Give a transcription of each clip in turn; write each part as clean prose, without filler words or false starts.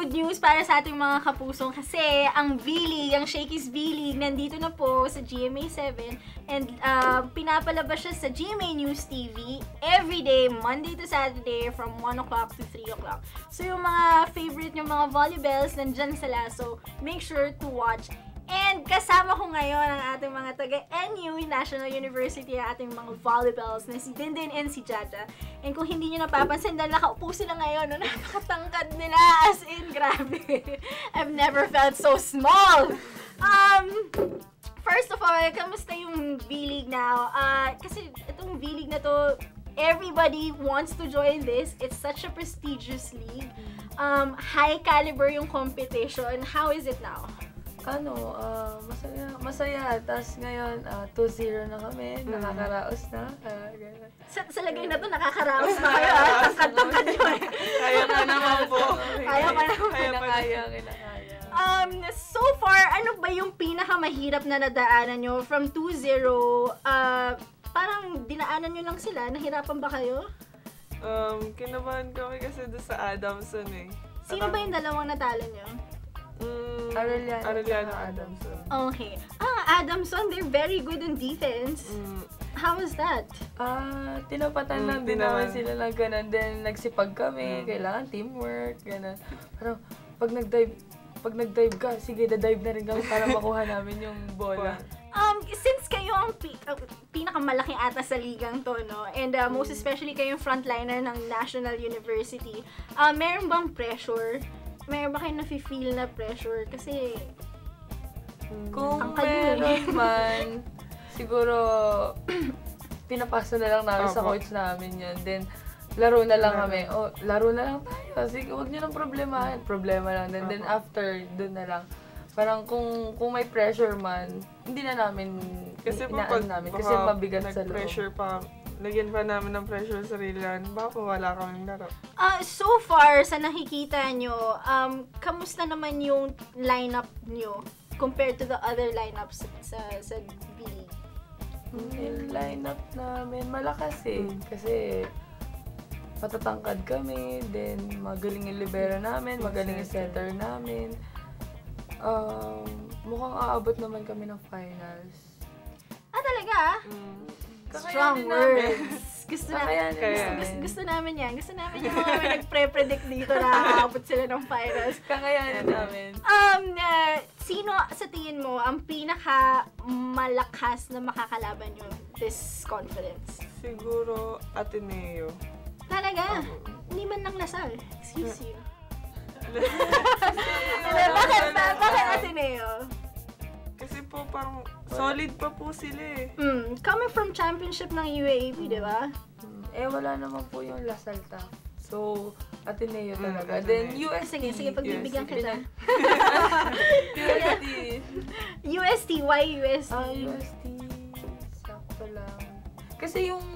good news para sa ating mga kapusong kasi ang V-League, ang Shakey's V-League, nandito na po sa GMA7 and pinapalabas siya sa GMA News TV everyday, Monday to Saturday from 1 o'clock to 3 o'clock. So yung mga favorite yung mga volleyballs nandyan sila, so make sure to watch. And kasama ko ngayon ang ating mga taga-NU, National University, ang ating mga volleyballs na si Dindin and si Jaja. And kung hindi nyo napapansin, dahil nakaupo sila ngayon, no, napakatangkad nila, as in, grabe. I've never felt so small. First of all, kamusta yung V-League now? Kasi itong V-League na to, everybody wants to join this. It's such a prestigious league. High caliber yung competition. How is it now? Masaya. Tapos ngayon, 2-0 na kami, nakakaraos na. Sa lagay na to, nakakaraos na kayo. Tangkad-tangkad nyo eh. Kaya ka naman po. Kaya ka naman. Kinakaya. So far, ano ba yung pinakamahirap na nadaanan nyo? From 2-0, parang dinaanan nyo lang sila. Nahirapan ba kayo? Kinabahan kami kasi doon sa Adamson eh. Sino ba yung dalawang natalo nyo? Arellano Adamson. Okay. Adamson, they're very good in defense. How was that? Tinapatan lang din naman sila ng ganun. Then, nagsipag kami. Kailangan teamwork, ganun. Pero, pag nag-dive ka, sige, da-dive na rin kami para makuha namin yung bola. Since kayo ang pinakamalaki ata sa ligang to, no? And most especially kayong frontliner ng National University, meron bang pressure? Meron ba kayo nafe-feel na pressure? Kasi, kung meron man, siguro, pinapasa na lang namin sa coach namin yun. Then, laro na lang kami. Laro na lang tayo. Sige, huwag nyo lang problemahin. Problema lang. Then after, dun na lang. Parang kung may pressure man, hindi na namin inaan namin. Kasi mabigat sa loob. Nag-pressure pa. Lagyan pa namin ng pressure sa sarili namin. Baka wala kaming laro. So far, sa nakikita nyo, kamusta naman yung lineup nyo compared to the other lineups sa B-League? Yung lineup namin, malakas eh. Kasi matatangkad kami, then magaling yung libero namin, magaling yung center namin. Mukhang aabot naman kami ng finals. Talaga? Strong words. Gusto namin yan. Gusto namin yung mga nagpre-predict dito na aabot sila ng finals. Kakayanin namin. Sino sa tingin mo ang pinaka-malakas na makakalaban nyo this conference? Siguro Ateneo. Talaga? Hindi man lang Lasal. Excuse you. Bakit Ateneo? Kasi po parang solid pa po sila eh. Coming from championship ng UAAP, di ba? Wala naman po yung Lasalta. So, Ateneo talaga. Then, UST. Sige, pagbibigyan kita. UST. UST, why UST? UST. Sakto lang. Kasi yung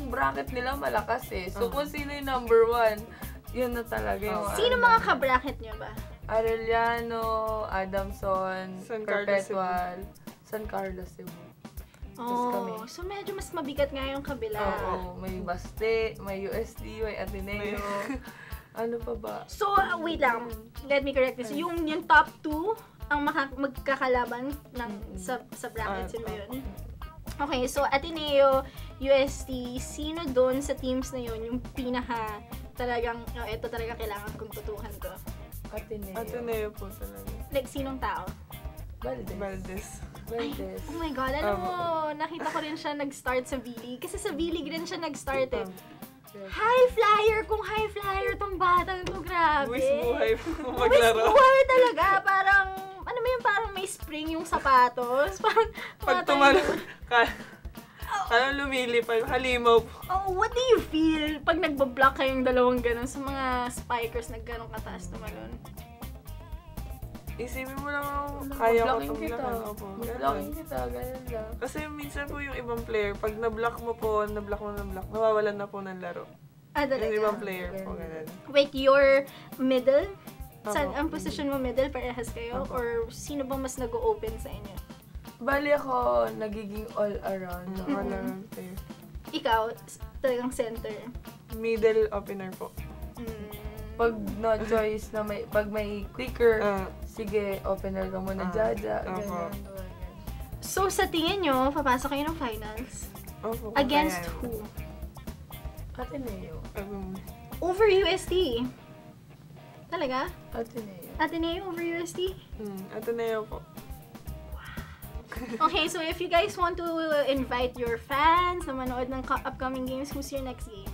bracket nila malakas eh. So, kung sino yung number 1, yun na talaga yung Sino mga ka-bracket nyo ba? Arellano, Adamson, San Perpetual, San Carlos, Cebu. So medyo mas mabigat nga yung kabila. May Baste, may USD, may Ateneo. Ano pa ba? So, wait lang. Let me correct this. Yung top 2 ang magkakalaban sa brackets mo yun. Okay, so Ateneo, UST, sino doon sa teams na yun yung pinaka talagang, ito talaga kailangan kong tutukan ko? Ateneo po talaga. Like, sinong tao? Valdez. Oh my God, alam mo, nakita ko rin siya nag-start sa V-League. Kasi sa V-League rin siya nag-start eh. High flyer! Kung high flyer tong batang to, grabe. Buwis buhay po maglaro. Buwis buhay talaga. Parang, ano mo yung parang may spring yung sapatos. Parang, pag tumalon, parang lumilipad, halimaw po. What do you feel pag nagbablock kayong dalawang ganun sa mga spikers na ganun kataas tumalon? Isipin mo lang kaya ko itong blockan. Blocking kita, ganun lang. Kasi minsan po yung ibang player, pag na-block mo po, nawawalan na po ng laro. Talaga? Yung ibang player po, ganun. Wait, your middle? Saan ang position mo middle? Parehas kayo? Or sino ba mas nag-o-open sa inyo? Bali ako, nagiging all-around. All-around player. Ikaw, talagang center. Middle opener po. Pag no choice na pag may quicker, Ah. sige, opener ka muna, Jaja. Opo. Ganyan. So, sa tingin nyo, papasok kayo ng finals? Opo, Against kaya- who? Ateneo. Over UST. Talaga? Ateneo. Ateneo over UST? Ateneo po. Okay, so if you guys want to invite your fans na manood ng upcoming games, who's your next game?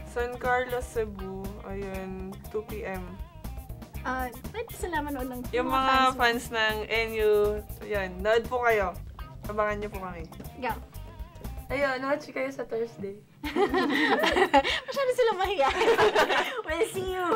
San Carlos, Cebu. Ayun, 2 p.m. Pwede sila manood ng Yung mga fans ng NU, yan, nood po kayo. Abangan niyo po kami. Go. Ayun, watch kayo sa Thursday. Masyado sila mahiya. We'll see you.